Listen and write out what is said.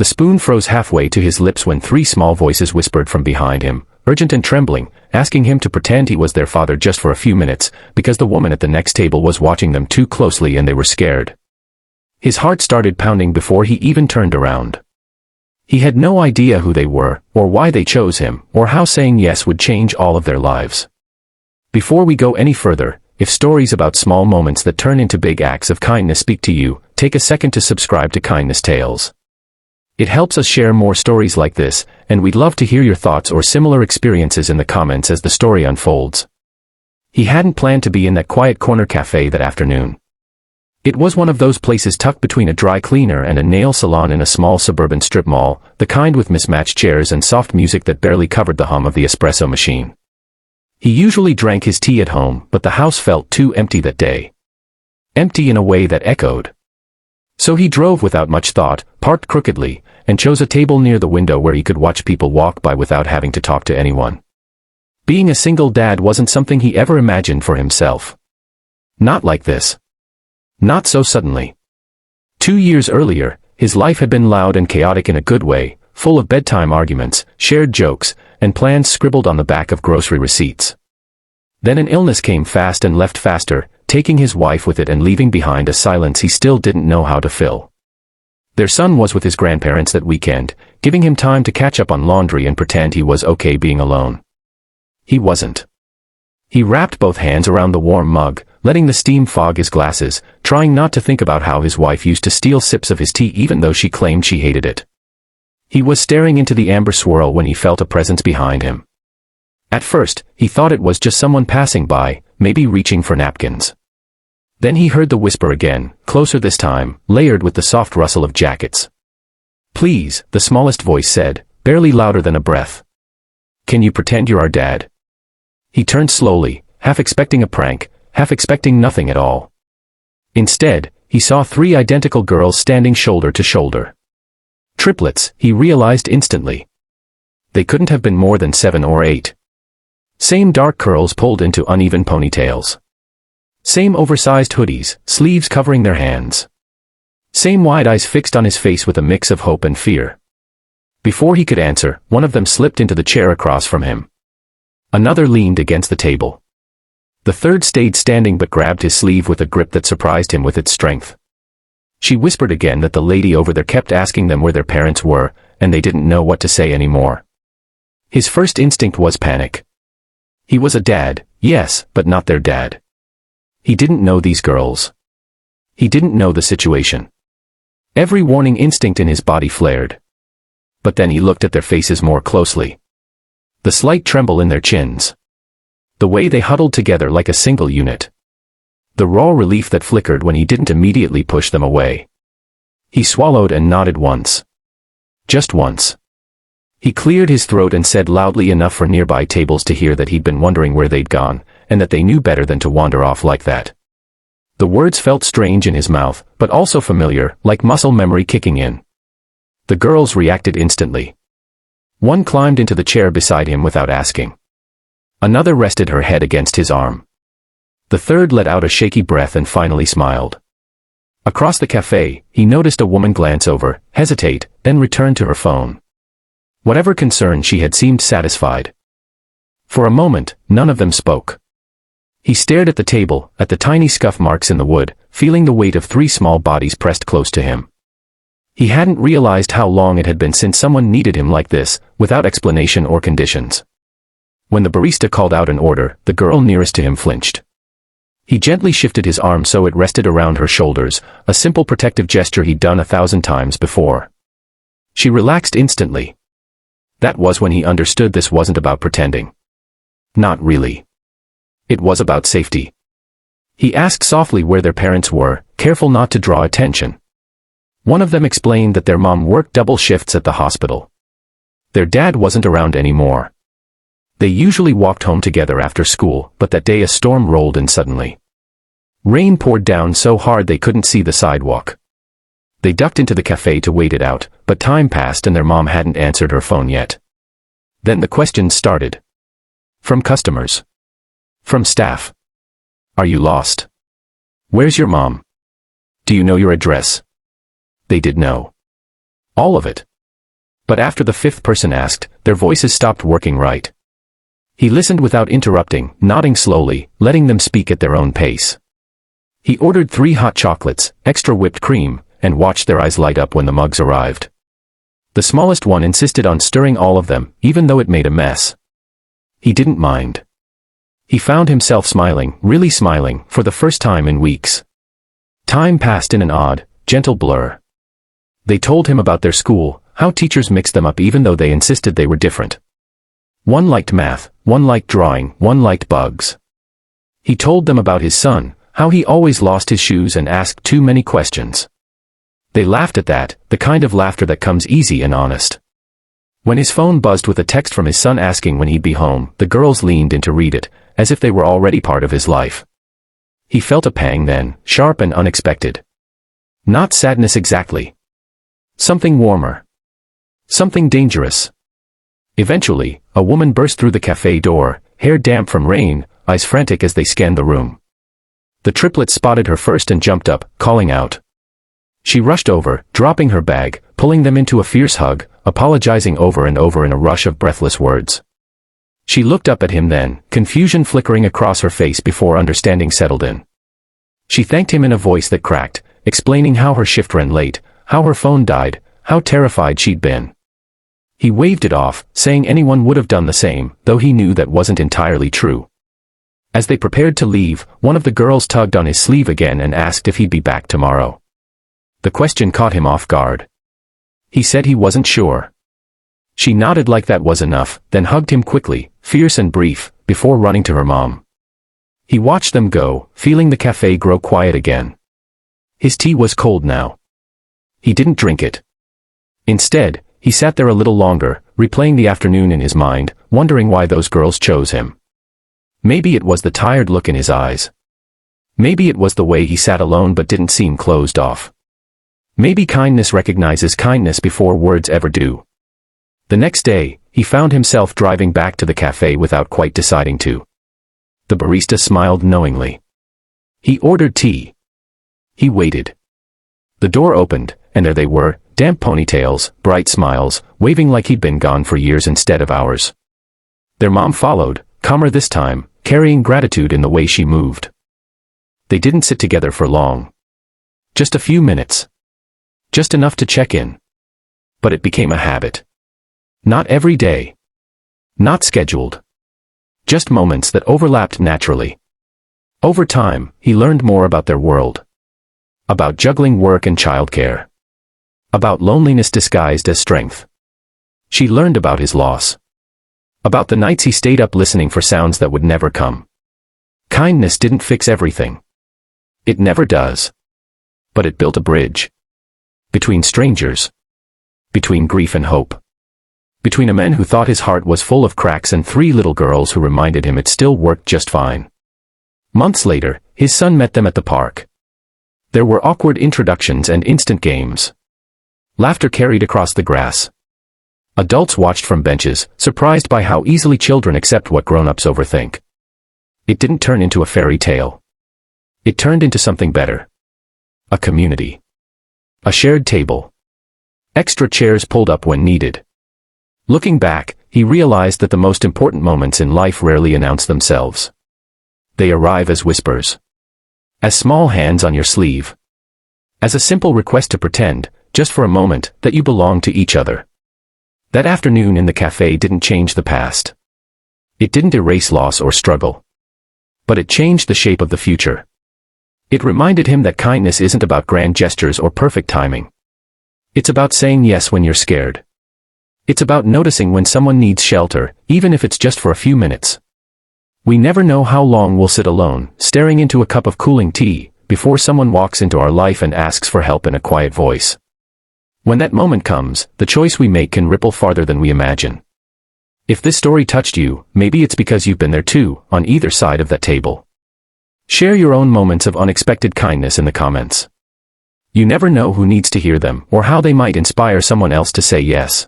The spoon froze halfway to his lips when three small voices whispered from behind him, urgent and trembling, asking him to pretend he was their father just for a few minutes, because the woman at the next table was watching them too closely and they were scared. His heart started pounding before he even turned around. He had no idea who they were, or why they chose him, or how saying yes would change all of their lives. Before we go any further, if stories about small moments that turn into big acts of kindness speak to you, take a second to subscribe to Kindness Tales. It helps us share more stories like this, and we'd love to hear your thoughts or similar experiences in the comments as the story unfolds. He hadn't planned to be in that quiet corner cafe that afternoon. It was one of those places tucked between a dry cleaner and a nail salon in a small suburban strip mall, the kind with mismatched chairs and soft music that barely covered the hum of the espresso machine. He usually drank his tea at home, but the house felt too empty that day. Empty in a way that echoed. So he drove without much thought, parked crookedly, and chose a table near the window where he could watch people walk by without having to talk to anyone. Being a single dad wasn't something he ever imagined for himself. Not like this. Not so suddenly. 2 years earlier, his life had been loud and chaotic in a good way, full of bedtime arguments, shared jokes, and plans scribbled on the back of grocery receipts. Then an illness came fast and left faster, taking his wife with it and leaving behind a silence he still didn't know how to fill. Their son was with his grandparents that weekend, giving him time to catch up on laundry and pretend he was okay being alone. He wasn't. He wrapped both hands around the warm mug, letting the steam fog his glasses, trying not to think about how his wife used to steal sips of his tea even though she claimed she hated it. He was staring into the amber swirl when he felt a presence behind him. At first, he thought it was just someone passing by, maybe reaching for napkins. Then he heard the whisper again, closer this time, layered with the soft rustle of jackets. "Please," the smallest voice said, barely louder than a breath. "Can you pretend you're our dad?" He turned slowly, half expecting a prank, half expecting nothing at all. Instead, he saw three identical girls standing shoulder to shoulder. Triplets, he realized instantly. They couldn't have been more than 7 or 8. Same dark curls pulled into uneven ponytails. Same oversized hoodies, sleeves covering their hands. Same wide eyes fixed on his face with a mix of hope and fear. Before he could answer, one of them slipped into the chair across from him. Another leaned against the table. The third stayed standing but grabbed his sleeve with a grip that surprised him with its strength. She whispered again that the lady over there kept asking them where their parents were, and they didn't know what to say anymore. His first instinct was panic. He was a dad, yes, but not their dad. He didn't know these girls. He didn't know the situation. Every warning instinct in his body flared. But then he looked at their faces more closely. The slight tremble in their chins. The way they huddled together like a single unit. The raw relief that flickered when he didn't immediately push them away. He swallowed and nodded once. Just once. He cleared his throat and said loudly enough for nearby tables to hear that he'd been wondering where they'd gone, and that they knew better than to wander off like that. The words felt strange in his mouth, but also familiar, like muscle memory kicking in. The girls reacted instantly. One climbed into the chair beside him without asking. Another rested her head against his arm. The third let out a shaky breath and finally smiled. Across the cafe, he noticed a woman glance over, hesitate, then return to her phone. Whatever concern she had seemed satisfied. For a moment, none of them spoke. He stared at the table, at the tiny scuff marks in the wood, feeling the weight of 3 small bodies pressed close to him. He hadn't realized how long it had been since someone needed him like this, without explanation or conditions. When the barista called out an order, the girl nearest to him flinched. He gently shifted his arm so it rested around her shoulders, a simple protective gesture he'd done 1,000 times before. She relaxed instantly. That was when he understood this wasn't about pretending. Not really. It was about safety. He asked softly where their parents were, careful not to draw attention. One of them explained that their mom worked double shifts at the hospital. Their dad wasn't around anymore. They usually walked home together after school, but that day a storm rolled in suddenly. Rain poured down so hard they couldn't see the sidewalk. They ducked into the cafe to wait it out, but time passed and their mom hadn't answered her phone yet. Then the questions started. From customers. From staff. Are you lost? Where's your mom? Do you know your address? They did know. All of it. But after the fifth person asked, their voices stopped working right. He listened without interrupting, nodding slowly, letting them speak at their own pace. He ordered 3 hot chocolates, extra whipped cream, and watched their eyes light up when the mugs arrived. The smallest one insisted on stirring all of them, even though it made a mess. He didn't mind. He found himself smiling, really smiling, for the first time in weeks. Time passed in an odd, gentle blur. They told him about their school, how teachers mixed them up even though they insisted they were different. One liked math, one liked drawing, one liked bugs. He told them about his son, how he always lost his shoes and asked too many questions. They laughed at that, the kind of laughter that comes easy and honest. When his phone buzzed with a text from his son asking when he'd be home, the girls leaned in to read it, as if they were already part of his life. He felt a pang then, sharp and unexpected. Not sadness exactly. Something warmer. Something dangerous. Eventually, a woman burst through the cafe door, hair damp from rain, eyes frantic as they scanned the room. The triplets spotted her first and jumped up, calling out. She rushed over, dropping her bag, pulling them into a fierce hug, apologizing over and over in a rush of breathless words. She looked up at him then, confusion flickering across her face before understanding settled in. She thanked him in a voice that cracked, explaining how her shift ran late, how her phone died, how terrified she'd been. He waved it off, saying anyone would have done the same, though he knew that wasn't entirely true. As they prepared to leave, one of the girls tugged on his sleeve again and asked if he'd be back tomorrow. The question caught him off guard. He said he wasn't sure. She nodded like that was enough, then hugged him quickly, fierce and brief, before running to her mom. He watched them go, feeling the cafe grow quiet again. His tea was cold now. He didn't drink it. Instead, he sat there a little longer, replaying the afternoon in his mind, wondering why those girls chose him. Maybe it was the tired look in his eyes. Maybe it was the way he sat alone but didn't seem closed off. Maybe kindness recognizes kindness before words ever do. The next day, he found himself driving back to the cafe without quite deciding to. The barista smiled knowingly. He ordered tea. He waited. The door opened, and there they were, damp ponytails, bright smiles, waving like he'd been gone for years instead of hours. Their mom followed, calmer this time, carrying gratitude in the way she moved. They didn't sit together for long. Just a few minutes. Just enough to check in. But it became a habit. Not every day. Not scheduled. Just moments that overlapped naturally. Over time, he learned more about their world. About juggling work and childcare. About loneliness disguised as strength. She learned about his loss. About the nights he stayed up listening for sounds that would never come. Kindness didn't fix everything. It never does. But it built a bridge. Between strangers. Between grief and hope. Between a man who thought his heart was full of cracks and 3 little girls who reminded him it still worked just fine. Months later, his son met them at the park. There were awkward introductions and instant games. Laughter carried across the grass. Adults watched from benches, surprised by how easily children accept what grown-ups overthink. It didn't turn into a fairy tale. It turned into something better. A community. A shared table. Extra chairs pulled up when needed. Looking back, he realized that the most important moments in life rarely announce themselves. They arrive as whispers. As small hands on your sleeve. As a simple request to pretend, just for a moment, that you belong to each other. That afternoon in the cafe didn't change the past. It didn't erase loss or struggle. But it changed the shape of the future. It reminded him that kindness isn't about grand gestures or perfect timing. It's about saying yes when you're scared. It's about noticing when someone needs shelter, even if it's just for a few minutes. We never know how long we'll sit alone, staring into a cup of cooling tea, before someone walks into our life and asks for help in a quiet voice. When that moment comes, the choice we make can ripple farther than we imagine. If this story touched you, maybe it's because you've been there too, on either side of that table. Share your own moments of unexpected kindness in the comments. You never know who needs to hear them, or how they might inspire someone else to say yes.